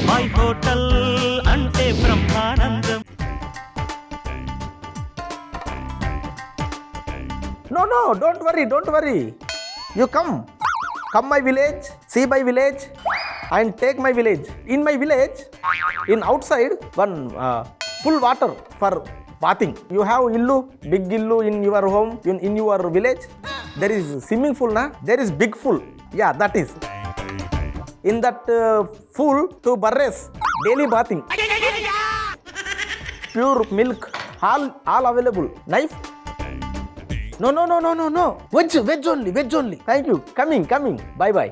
My hotel అంటే Brahmanandam. No, don't worry. You come my village, see my village and take my village. In my village, in outside, one full water for bathing. You have big illu in your home, in your village. There is swimming pool, na? There is big pool. Yeah, that is. In that pool, to barres, daily bathing. Pure milk, all available. Knife. No. Veg only. Thank you. Coming. Bye.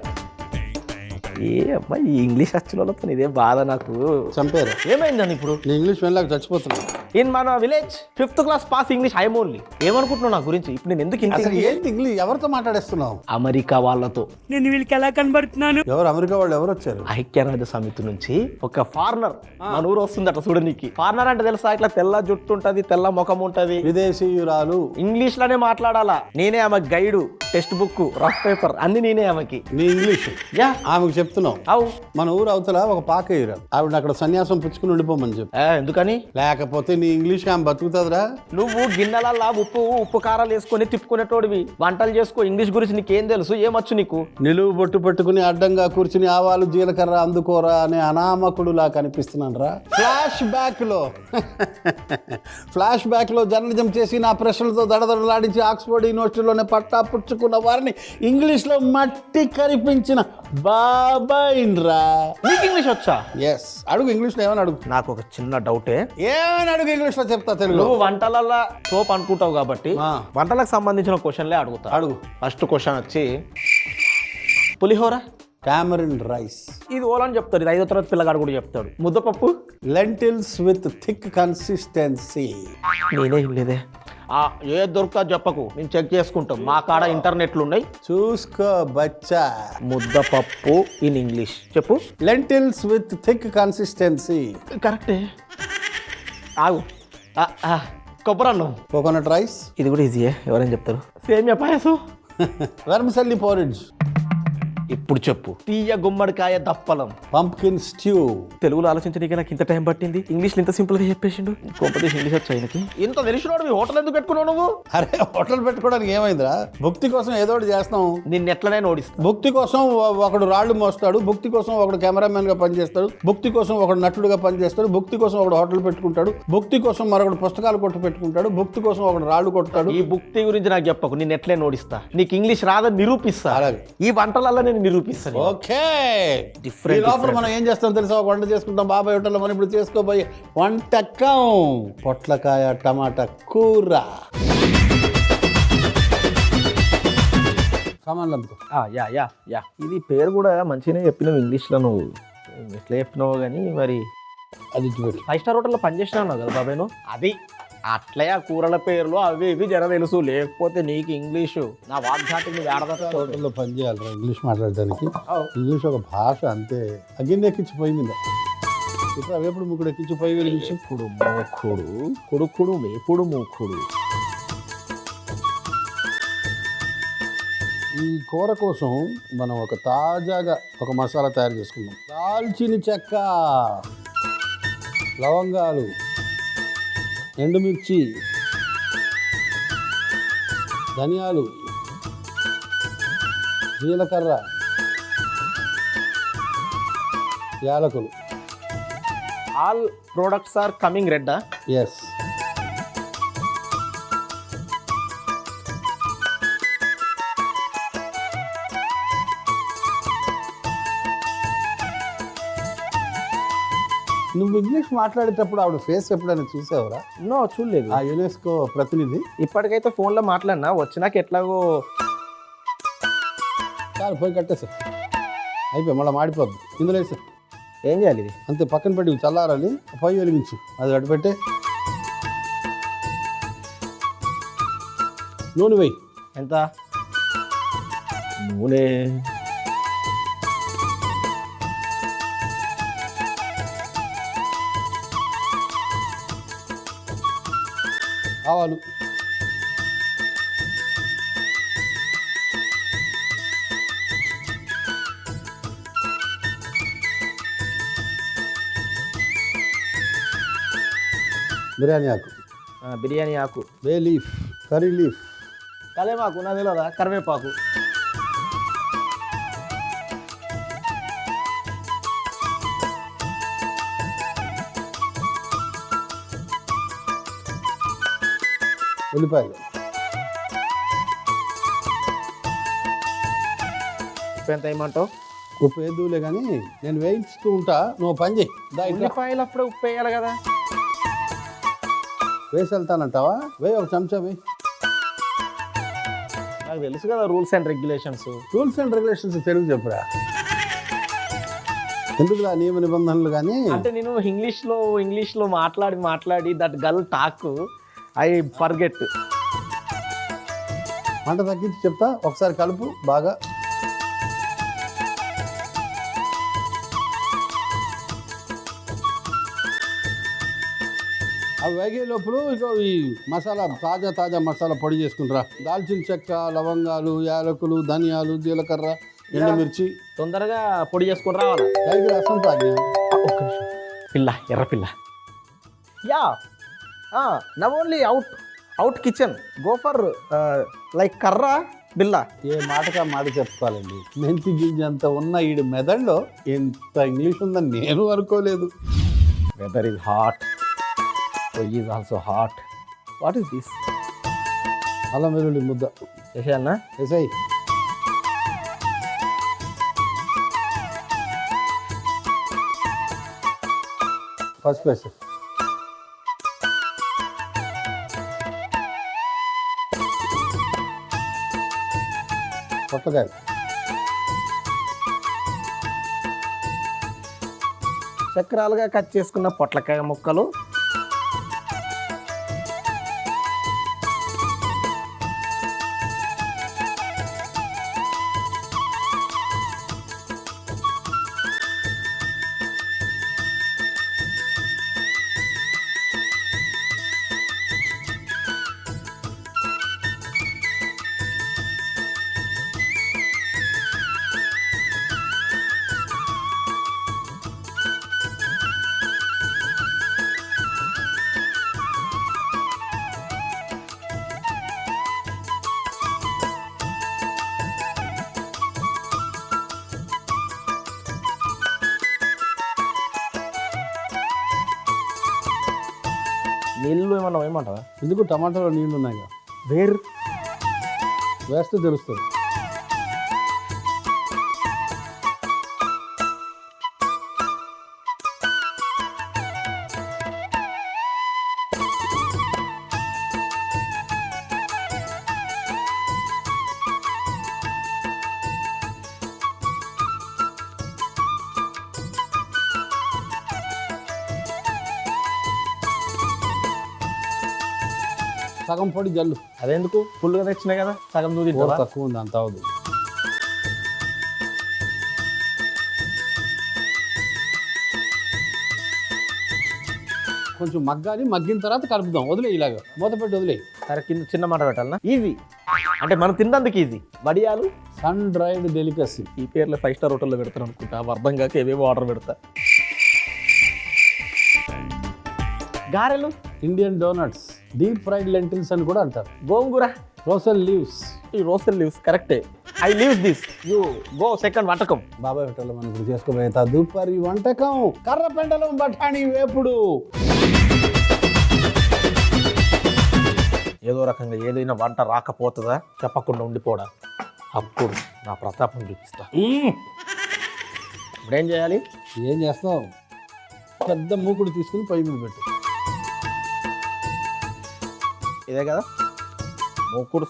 ఏ అబ్బాయి ఈ English వచ్చిన వాళ్ళతో ఇదే బాధ నాకు. చంపారు. ఏమైందని ఇప్పుడు నీ ఇంగ్లీష్ వెళ్ళాక చచ్చిపోతున్నా. ఇన్ మన village 5th class pass English I'm only. ఏమనుకుంటున్నావు నా గురించి? ఇప్పుడు నేను ఎందుకు అసలు ఏంటి ఇంగ్లీష్ ఎవరితో మాట్లాడేస్తున్నావు? అమెరికా వాళ్ళతో. నేను వీళ్ళకి ఎలా కనబడుతున్నాను? ఎవరు అమెరికా వాళ్ళు ఎవరు వచ్చారు? ఐక్యరాజ్య సమితి నుంచి ఒక ఫారినర్ మన ఊరు వస్తుందట చూడనీకి. ఫారినర్ అంటే తెలుసా, ఇట్లా తెల్ల జుట్టు ఉంటది, తెల్ల ముఖం ఉంటది, విదేశీయురాలు, ఇంగ్లీష్ లోనే మాట్లాడాలా. నేనే ఆమె guide, text book, rough paper అన్ని నేనే ఆమెకి. నీ ఇంగ్లీష్ యా ఆమెకు చెప్తున్నావు. అవు మన ఊరు అవతల ఒక పాకేయురాలు, ఆవిడ అక్కడ సన్యాసం పుచ్చుకుని ఉండిపోమని చెప్పు. ఎందుకని? లేకపోతే నీ ఇంగ్లీష్ ఆమె బతుకుతుందిరా. నువ్వు గిన్నెలల్లా ఉప్పు కారాలు వేసుకొని తిప్పుకునేటోడివి, వంటలు చేసుకో. ఇంగ్లీష్ గురించి నీకేం తెలుసు? ఏమొచ్చు నీకు? నిలువు బొట్టు పెట్టుకుని అడ్డంగా కూర్చుని ఆవాలు జీలకర్ర అందుకోరా అనే అనామకుడులా కనిపిస్తున్నాను రా. ఫ్లాష్ బ్యాక్ లో జర్నలిజం చేసి నా ప్రశ్నలతో దడదడలాడించి ఆక్స్ఫర్డ్ యూనివర్సిటీలోనే పట్టా పుచ్చుకున్న వారిని ఇంగ్లీష్ లో మట్టి కరిపించిన బాబాయిన్రా. నీకు ఇంగ్లీష్ వచ్చా? ఎస్, అడుగు ఇంగ్లీష్ లో. ఏమని అడుగు? నాకు ఒక చిన్న డౌటే. ఏమని అడుగు ఇంగ్లీష్ లో, చెప్తా తెలుగు. నువ్వు వంటలల్లా సోప్ అనుకుంటావు కాబట్టి వంటలకు సంబంధించిన క్వశ్చన్లే అడుగుతా. అడుగు. ఫస్ట్ క్వశ్చన్ వచ్చి పులిహోర. Tamarind rice. ఇది ఓలని చెప్తాడు, ఇది 5వ తరగతి పిల్లగాడు కూడా చెప్తాడు. ముద్దపప్పు. Lintels with thick consistency. నేనే లేదే. ఏ దొరుకుతా చెప్పకు, నేను చెక్ చేసుకుంటాం. మా కాడ ఇంటర్నెట్లు ఉన్నాయి, చూసుకో బచ్చా. ముద్దపప్పు ఇన్ ఇంగ్లీష్ చెప్పు. Lentils with thick consistency. కరెక్టే. ఆగు. కొబ్బరన్నం. Coconut rice. ఇది కూడా ఈజీయే, ఎవరైనా చెప్తారు. సేమియా పాయసం. Vermicelli porridge. ఇప్పుడు చెప్పు. తీయ గుమ్మడికాయ దప్పలం. Pumpkin stew. తెలుగులో ఆలోచించడానికి నాకు ఇంత టైం పట్టింది, ఇంగ్లీష్ ఇంత సింపుల్ గా చెప్పేసిండు. కాంపిటీషన్ ఇంగ్లీష్ వచ్చాయి ఆయనకి. ఇంత తెలిసినోడు మీ హోటల్ ఎందుకు పెట్టుకున్నావు నువ్వు? అరే హోటల్ పెట్టుకోవడానికి ఏమైందిరా? భక్తి కోసం ఏదో ఒకటి చేస్తాం. నిన్ను ఎట్లనైనా ఓడిస్తా. భక్తి కోసం ఒకడు రాళ్ళు మోస్తాడు, భక్తి కోసం ఒకడు కెమెరామెన్ గా పనిచేస్తాడు, భక్తి కోసం ఒకడు నటుడుగా పనిచేస్తాడు, భక్తి కోసం ఒకడు హోటల్ పెట్టుకుంటాడు, భక్తి కోసం మరొకడు పుస్తకాలు కొట్టు పెట్టుకుంటాడు, భక్తి కోసం ఒకడు రాళ్ళు కొట్టుతాడు. ఈ భక్తి గురించి నాకు చెప్పకు, నేను ఎట్లైనా ఓడిస్తా. నీకు ఇంగ్లీష్ రాదని నిరూపిస్తా. అలాగే ఈ వంటలల్లో నేను నిరూపిస్తాను. ఓకే. ఈ లోపల మనం ఏం చేస్తాం తెలుసా? ఒక వంట చేసుకుంటాం బాబాయ్ హోటల్లో. మనం ఇప్పుడు చేసుకోబోయే వంటకం పొట్లకాయ టమాటా కూర. సామాన్లు అందుకో. యా ఇది పేరు కూడా మంచిగానే చెప్పినావు ఇంగ్లీష్లో. నువ్వు ఎట్లా చెప్పినావు కానీ మరి అది 5 స్టార్ హోటల్లో పనిచేసినావు కదా బాబాయ్ నువ్వు. అది అట్లే ఆ కూరల పేర్లు అవి ఇవి జర తెలుసు, లేకపోతే నీకు ఇంగ్లీషు నా వాగ్దాటిని హోటల్లో పనిచేయాలి ఇంగ్లీష్ మాట్లాడడానికి. ఇంగ్లీష్ ఒక భాష అంతే. అగ్గిని ఎక్కించిపోయి మీద ఇప్పుడు వేపుడు ముక్కుడు ఎక్కించిపోయి వెలిగించి కుడు మూకుడు కుడుకుడు వేపుడు మూకుడు. ఈ కూర కోసం మనం ఒక తాజాగా ఒక మసాలా తయారు చేసుకుందాం. దాల్చిన చెక్క, లవంగాలు, ఎండుమిర్చి, ధనియాలు, జీలకర్ర, యాలకులు. ఆల్ ప్రొడక్ట్స్ ఆర్ కమింగ్ రెడ్డా? ఎస్. నువ్వు ఇంగ్లీష్ మాట్లాడేటప్పుడు ఆవిడ ఫేస్ ఎప్పుడైనా చూసావురా? నో, చూడలేదు. ఆ యునెస్కో ప్రతినిధి. ఇప్పటికైతే ఫోన్లో మాట్లాడినా, వచ్చినాక ఎట్లాగో చాలు పోయి కట్టేసా, అయిపోయి మళ్ళీ మాడిపోద్ది. ఇందులో వేసా. ఏం చేయాలి ఇది? అంతే, పక్కన పెట్టి చల్లారని పొయ్యి వెలిగించు. అది అటు పెట్టే. నూనె వేయి. ఎంత నూనె? ఆవాలు, బిర్యానీ ఆకు, బిర్యానీ ఆకు, బే లీఫ్, కర్రీ లీఫ్, కలేమాకు నా తెలియదా, కరివేపాకు, ఉల్లిపాయలు. ఉప్పు ఎంత వేయమంటావు? ఉప్పు వేద్దులే కానీ నేను వేయించుతూ ఉంటా, నువ్వు పని చేయి. ఉల్లిపాయలు అప్పుడే ఉప్పు వేయాలి కదా. వేసి వెళ్తానంటావా? వేయి, ఒక చెంచా వేయి. నాకు తెలుసు కదా rules and regulations. Rules and regulations Telugu చెప్పురా, ఎందుకులా నియమ నిబంధనలు. కానీ అంటే నేను ఇంగ్లీష్లో మాట్లాడి that girl talk I forget. మంట తగ్గించి చెప్తా, ఒకసారి కలుపు బాగా. అవి వేగే లోపల ఇక ఈ మసాలా, తాజా మసాలా పొడి చేసుకుంటారా. దాల్చిన చెక్క, లవంగాలు, యాలకులు, ధనియాలు, జీలకర్ర, ఎండుమిర్చి తొందరగా పొడి చేసుకుని రావాలి. దానికి రసం తాగి. ఒక్క నిమిషం. పిల్ల, ఎర్రపిల్ల. Yeah, now only out kitchen, go for like కర్రా బిల్ల. ఏ మాటగా మాట చెప్పుకోవాలండి. మెంతి గింజ అంత ఉన్న ఈడు మెదడులో ఎంత ఇంగ్లీష్ ఉందని నేను అనుకోలేదు. Weather is hot, is also hot. What is this? అల్లం వెల్లుల్లి ముద్ద చేసేయన్నా? వేసాయి. పసుపు వేసి, పొట్టకాయ, చక్రాలుగా కట్ చేసుకున్న పొట్లకాయ ముక్కలు, నీళ్ళు ఏమన్నా ఏమంటావా? ఎందుకు టమాటాలో నీళ్ళు ఉన్నాయి కదా, వేరు వేస్తే తెలుస్తుంది. సగం పొడి జల్లు. అదెందుకు? ఫుల్గా తెచ్చినాయి కదా, సగం నువ్వు కూర తింటావా? తక్కువ ఉంది, అంత అవదు. కొంచెం మగ్గాలి, మగ్గిన తర్వాత కలుపుదాం. వదిలే, ఇలాగ మూత పెట్టి వదిలే. సరే, కింద చిన్న మాట పెట్టాలన్నా? ఈజీ అంటే మనం తిన్నందుకు ఈజీ. వడియాలు, సన్ డ్రైడ్ డెలికసీ. ఈ పేర్లో 5 స్టార్ హోటల్లో పెడతారు అనుకుంటా, అవి అర్థం కాక ఏవేవో ఆర్డర్ పెడతా. గారెలు, Indian donuts, deep fried lintels అని కూడా అంటారు. గోంగూర, రోసల్ లీవ్స్. ఈ రోస్టెడ్ లీవ్స్ కరెక్టే. I leaves this, you go second వంటకం. బాబాయ్ హోటల్లో మనం ఇప్పుడు చేసుకోబోయే తదుపరి వంటకం కర్ర పెండలం బఠానీ వేపుడు. ఏదో రకంగా ఏదైనా వంట రాకపోతుందా చెప్పకుండా ఉండిపోవడా, అప్పుడు నా ప్రతాపం చూపిస్తా. ఇప్పుడు ఏం చేయాలి? ఏం చేస్తావు? పెద్ద మూకుడు తీసుకుని పొయ్యి మీద పెట్టు. ఇదే కదా మూకుడు.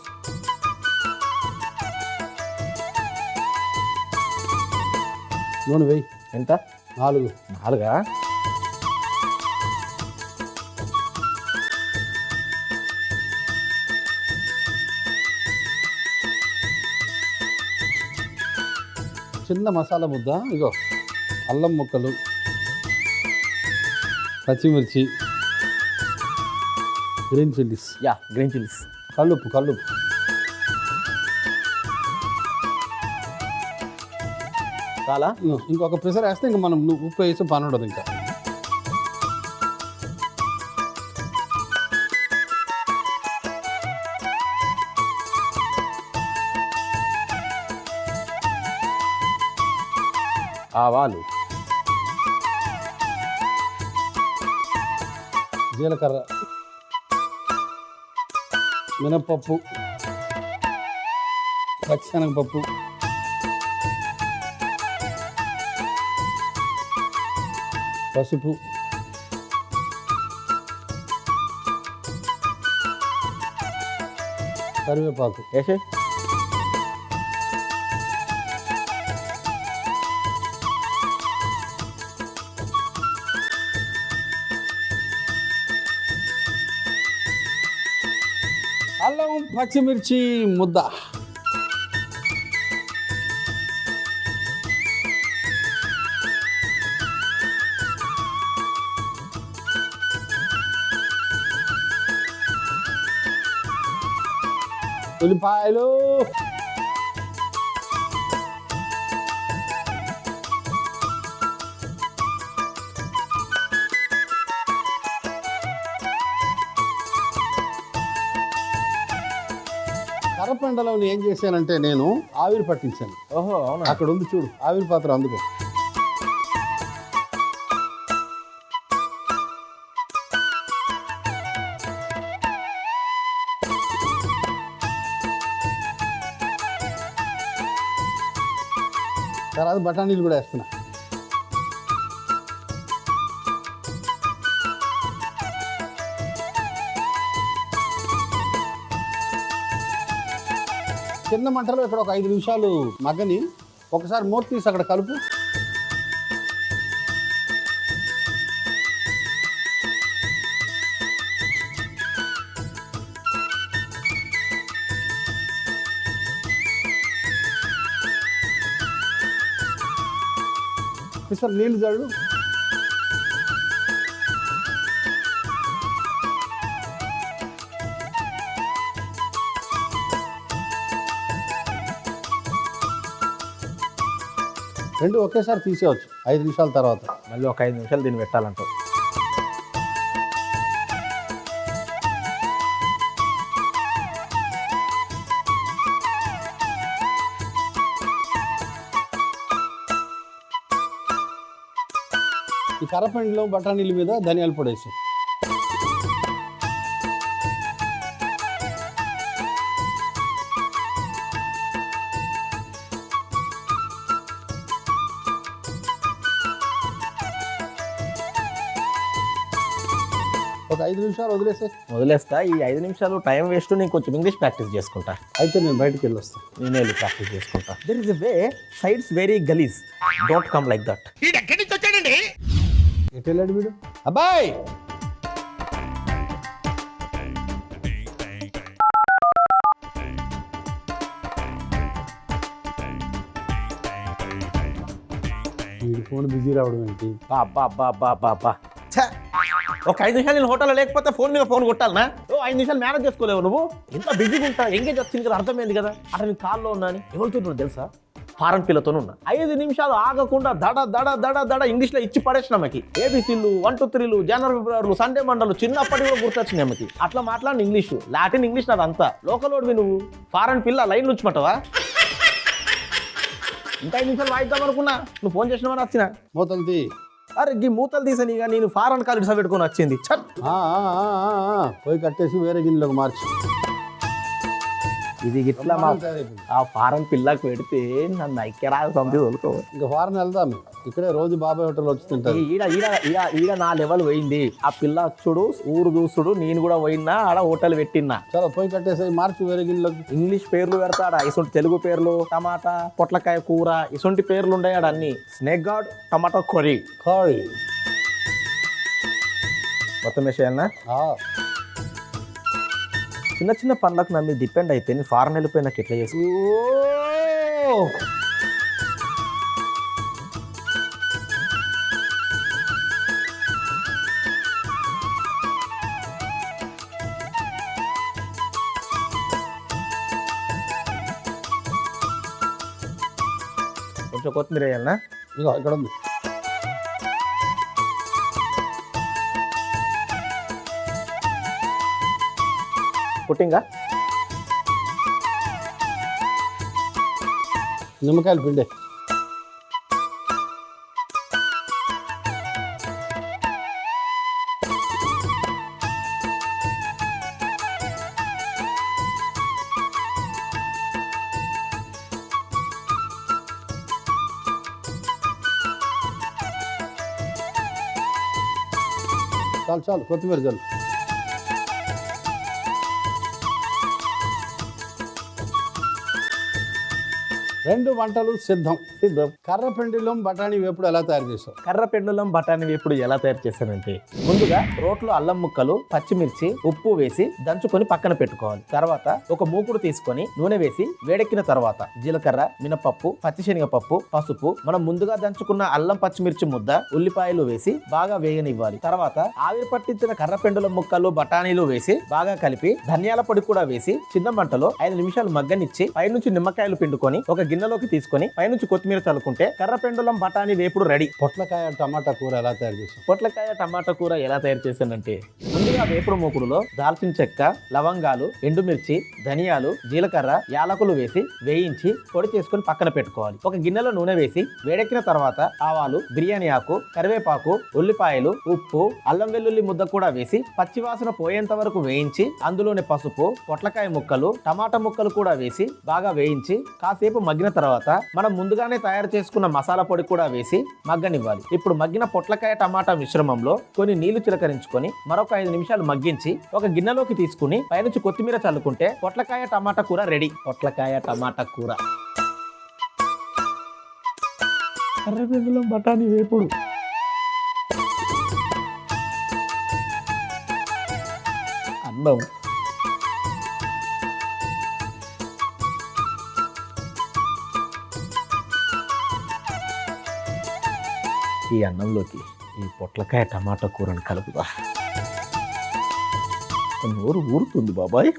నూనె వేయి. ఎంత? 4. 4? చిన్న మసాలా ముద్ద, ఇగో అల్లం ముక్కలు, పచ్చిమిర్చి, green chillies. Yeah, green chillies. కల్లుప్పు. చాలా. ఇంకొక ప్రెషర్ వేస్తే ఇంకా మనం ఉప్పు వేసి పని ఉండదు. ఇంకా ఆవాలు, జీలకర్ర, మినప్పప్పు, పచ్చిశనగపప్పు, పసుపు, కరివేపాకు. వేసే అల్లం పచ్చిమిర్చి ముద్ద, ఉల్లిపాయలు, కరపెండలో ఏం చేశానంటే నేను ఆవిరి పట్టించాను. ఓహో అవునా. అక్కడ ఉంది చూడు ఆవిరి పాత్ర, అందుకో. తర్వాత బఠానీలు కూడా వేస్తున్నా. చిన్న మంటలో ఇక్కడ ఒక 5 నిమిషాలు మగ్గని ఒకసారి మూత తీసి అక్కడ కలుపు. సార్ నీళ్ళు చల్లు. రెండు ఒకేసారి తీసేయచ్చు 5 నిమిషాల తర్వాత. మళ్ళీ ఒక 5 నిమిషాలు దీన్ని పెట్టాలంటావు. ఈ కర్రపెండిలో బఠానీల మీద ధనియాల పొడి వేసి ఒక 5 నిమిషాలు వదిలేస్తా. ఈ 5 నిమిషాలు టైం వేస్ట్. నేను కొంచెం ఇంగ్లీష్ ప్రాక్టీస్ చేసుకుంటా. అయితే నేను బయటకు వెళ్ళొస్తాను. నేనే వెళ్ళి ప్రాక్టీస్ చేసుకుంటా. There is a way sides very గలీజ్, డోంట్ కమ్ లైక్ దట్. ఎటు వెళ్ళాడు వీడు? అబ్బాయి వీడి ఫోన్ బిజీ రావడం ఏంటి? అబ్బా ఒక 5 నిమిషాలు నేను హోటల్లో లేకపోతే ఫోన్ మీద ఫోన్ కొట్టాలనా? 5 నిమిషాలు మేనేజ్ చేసుకోలేవు నువ్వు. ఎంత బిజీగా ఉంటా, ఎంగేజ్ వచ్చింది కదా, అర్థమైంది కదా. అట్లా నేను కాల్లో ఉన్నా అని ఎవరితో తెలుసా? ఫారెన్ పిల్లతో ఉన్నా. 5 నిమిషాలు ఆగకుండా దడ దడ దడ దడ ఇంగ్లీష్లో ఇచ్చి పడేసిన అమ్మకి. ఏబీసీలు 1 2 3లు జనవరి ఫిబ్రవరిలు సండే మండలు చిన్నప్పటి కూడా గుర్తొచ్చినాయి అమ్మకి. అట్లా మాట్లాడిన ఇంగ్లీషు, లాటిన్ ఇంగ్లీష్ నాది అంతా. లోకల్ ఓడివి నువ్వు. ఫారెన్ పిల్ల లైన్ నుంచమంటావా? ఇంకా 5 నిమిషాలు వాయిద్దాం అనుకున్నా, నువ్వు ఫోన్ చేసినావని వచ్చిన. మూతలు తీ. అరే ఈ మూతలు తీసని ఇక నేను ఫారెన్ కాల్ ఇట్లా పెట్టుకొని వచ్చింది. పోయి కట్టేసి వేరే గిన్నెలోకి మార్చి ఇది ఇట్లా ఆ ఫారెన్ పిల్లకు పెడితే నన్ను ఐక్యరాజ సమితి తోలుకో. ఇంకా ఫారెన్ వెళ్దాం. ఇక్కడే రోజు బాబాయ్ హోటల్ వచ్చి తింటారు. ఈడ నా లెవెల్ పోయింది. ఆ పిల్ల చూడు, ఊరు చూసుడు, నేను కూడా పోయినా ఆడ హోటల్ పెట్టినా. చలో పోయి కట్టేసి మార్చి వేరే గిన్నెలోకి. ఇంగ్లీష్ పేర్లు పెడతాడా, ఇసొంటి తెలుగు పేర్లు, టమాటా, పొట్లకాయ కూర, ఇసొంటి పేర్లు ఉండే ఆడ అన్ని. స్నేక్ గార్డ్, టమాటో కర్రీ మొత్తం వేసేయాలనా? చిన్న చిన్న పనులకు నా మీద డిపెండ్ అయితే నేను ఫారెన్ వెళ్ళిపోయి నాకు ఎట్లా చేసి. కొంచెం కొత్తిమీర వేయాలనా? ఇదిగో ఇక్కడ ఉంది. పుట్టింగా నిమ్మకాయలు పిండే. చాలు చాలు, కొత్తిమీర చాలు. రెండు వంటలు సిద్ధం. కర్ర పెండిలం బఠానీ వేపుడు ఎలా తయారు చేసావు? కర్ర పెండులం బఠానీ వేపుడు ఎలా తయారు చేశానంటే, ముందుగా రోట్లో అల్లం ముక్కలు, పచ్చిమిర్చి, ఉప్పు వేసి దంచుకొని పక్కన పెట్టుకోవాలి. తర్వాత ఒక మూకుడు తీసుకొని నూనె వేసి వేడెక్కిన తర్వాత జీలకర్ర, మినపప్పు, పచ్చిశనగపప్పు, పసుపు, మనం ముందుగా దంచుకున్న అల్లం పచ్చిమిర్చి ముద్ద, ఉల్లిపాయలు వేసి బాగా వేగనివ్వాలి. తర్వాత ఆవిరి పట్టించిన కర్ర పెండులం ముక్కలు, బఠానీలు వేసి బాగా కలిపి ధనియాల పొడి కూడా వేసి చిన్న మంటలో 5 నిమిషాలు మగ్గనిచ్చి పైనుంచి నిమ్మకాయలు పిండుకొని ఒక గిన్నెలోకి తీసుకొని పైనుంచి కొత్తిమీర చల్లుకుంటే కర్ర పెండులం బఠానీ వేపుడు రెడీ. పొట్లకాయ టమాటా కూర ఎలా తయారు చేసావు? పొట్లకాయ టమాటా కూర ఎలా తయారు చేశానంటే, ముందుగా వేపుడు మూకుడులో దాల్చిన చెక్క, లవంగాలు, ఎండుమిర్చి, ధనియాలు, జీలకర్ర, యాలకులు వేసి వేయించి పొడి చేసుకుని పక్కన పెట్టుకోవాలి. ఒక గిన్నెలో నూనె వేసి వేడెక్కిన తర్వాత ఆవాలు, బిర్యానీ ఆకు, కరివేపాకు, ఉల్లిపాయలు, ఉప్పు, అల్లం వెల్లుల్లి ముద్ద కూడా వేసి పచ్చివాసన పోయేంత వరకు వేయించి అందులోనే పసుపు, పొట్లకాయ ముక్కలు, టమాటా ముక్కలు కూడా వేసి బాగా వేయించి కాసేపు మగ్గిన తర్వాత మనం ముందుగానే తయారు చేసుకున్న మసాలా పొడి కూడా వేసి మగ్గనివ్వాలి. ఇప్పుడు మగ్గిన పొట్లకాయ టమాటా మిశ్రమంలో కొన్ని నీళ్లు చిలకరించుకొని మరొక 5 నిమిషాలు మగ్గించి ఒక గిన్నెలోకి తీసుకుని పైనుంచి కొత్తిమీర చల్లుకుంటే పొట్లకాయ టమాటా కూర రెడీ. పొట్లకాయ టమాటా కూర. కర్రపెండులం బఠానీ వేపుడు. అన్నం, ఈ అన్నంలోకి ఈ పొట్లకాయ టమాటా కూరని కలుపుదా. నోరు ఊరుతుంది బాబాయ్.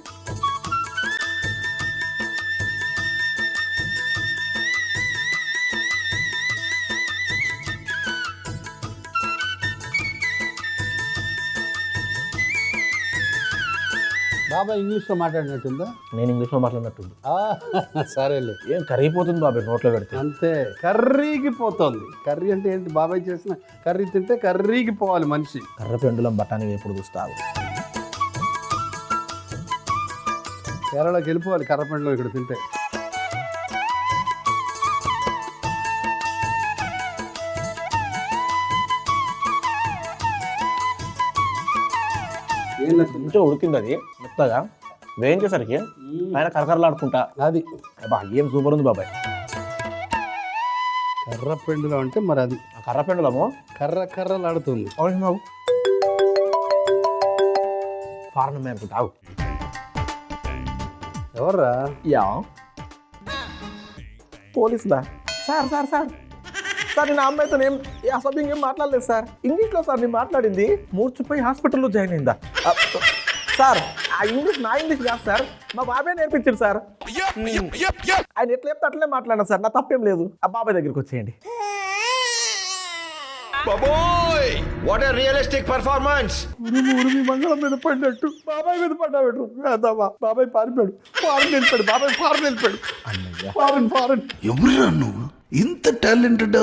బాబాయ్ ఇంగ్లీష్లో మాట్లాడినట్టుందా? నేను ఇంగ్లీష్లో మాట్లాడినట్టుంది. సరేలే. ఏం కరిగిపోతుంది బాబాయ్ నోట్లో పెడితే. అంతే, కర్రీకి పోతుంది. కర్రీ అంటే ఏంటి? బాబాయ్ చేసిన కర్రీ తింటే కర్రీకి పోవాలి మనిషి. కర్ర పెండులం బఠానీ వేపుడు చూస్తావు. కేరళకి వెళ్ళిపోవాలి కర్రపెండలో ఇక్కడ తింటే. కొంచెం ఉడికింది అది మెత్తగా. వేయించేసరికి ఆయన కరకరలాడుకుంటా. అది బా ఏం సూపర్ ఉంది బాబాయ్. కర్రపెండులో అంటే మరి అది కర్ర పెండులము కర్రలాడుతుంది. అవును బాబు. ఫారెన్ అనుకుంటావు. ఎవర్రా? యా పోలీసులా? సార్ సార్ సార్ సార్ నేను ఆ అమ్మాయితో ఏ అసభ్యంగా ఏం మాట్లాడలేదు సార్. ఇంగ్లీష్లో సార్ నేను మాట్లాడింది. మూర్చిపోయి హాస్పిటల్లో జాయిన్ అయిందా సార్? ఆ ఇంగ్లీష్ నా ఇంగ్లీష్ కాదు సార్, మా బాబాయ్ నేర్పించారు సార్. ఆయన ఎట్లా చెప్తే అట్లే మాట్లాడినా సార్, నా తప్పేం లేదు. ఆ బాబాయ్ దగ్గరికి వచ్చేయండి. బాబోయ్ వాట్ ఏ రియలిస్టిక్ పర్ఫార్మెన్స్. ఉరిమి మంగళం మీద పడినట్టు బాబాయ్ మీద పడ్డాడు. బాబాయ్ పారిపోయాడు. ఫారెన్ వెళ్ళిపోయాడు. బాబాయ్ ఫారెన్ వెళ్ళిపోయాడు. ఫారెన్ ఎవరురా నువ్వు ఇంత టాలెంటెడ్